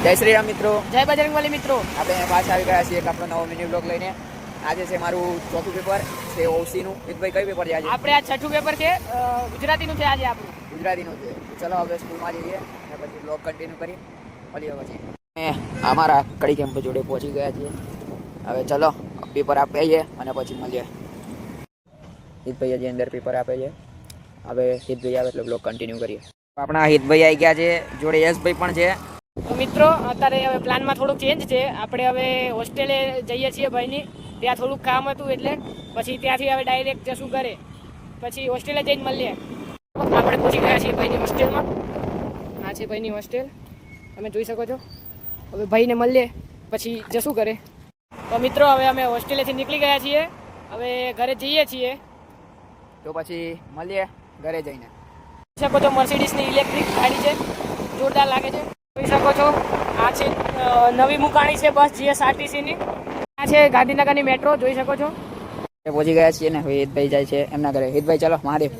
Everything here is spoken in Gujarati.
જય શ્રી રામ મિત્રો, જય બજરંગબલી મિત્રો. આપણે પાછા આવી ગયા છીએ એક આપણો નવો મિની બ્લોગ લઈને. આજે છે મારું ચોથું પેપર છે ઓસીનું. ભાઈ કયું પેપર છે આજે? આપણે આ છઠ્ઠું પેપર છે, ગુજરાતીનું છે આજે આપણું. ગુજરાતીનું છે. ચલો હવે સ્કૂલમાં જઈએ અને પછી બ્લોગ કન્ટિન્યુ કરી મળીએ પછી. અમારા કડી કેમ્પ જોડે પહોંચી ગયા છીએ. હવે ચલો પેપર આપીએ અને પછી મળીએ. હિતભાઈ હજી અંદર પેપર આપે છે. હવે હિતભાઈ આવે એટલે બ્લોગ કન્ટિન્યુ કરીએ. આપણા હિતભાઈ આવી ગયા છે, જોડે યશભાઈ પણ છે. તો મિત્રો અત્યારે હવે પ્લાનમાં થોડુંક ચેન્જ છે. આપણે હવે હોસ્ટેલે જઈએ છીએ ભાઈની. ત્યાં થોડુંક કામ હતું એટલે પછી ત્યાંથી હવે ડાયરેક્ટ જશું ઘરે. પછી હોસ્ટેલે જઈને મળીએ. આપણે પહોંચી ગયા છીએ ભાઈની હોસ્ટેલમાં. આ છે ભાઈની હોસ્ટેલ, તમે જોઈ શકો છો. હવે ભાઈને મળીએ પછી જશું ઘરે. તો મિત્રો હવે અમે હોસ્ટેલેથી નીકળી ગયા છીએ, હવે ઘરે જઈએ છીએ. તો પછી મળીએ ઘરે જઈને. જોઈ શકો છો મર્સિડીઝની ઇલેક્ટ્રિક ગાડી છે, જોરદાર લાગે છે. જોઈ શકો છો આ છે નવી મુકાણી છે બસ GSRTCની. આ છે ગાંધીનગરની મેટ્રો, જોઈ શકો છો. પહોંચી ગયા છીએ ને હવે હિતભાઈ જાય છે એમના ઘરે. હિતભાઈ ચાલો મહાદેવ.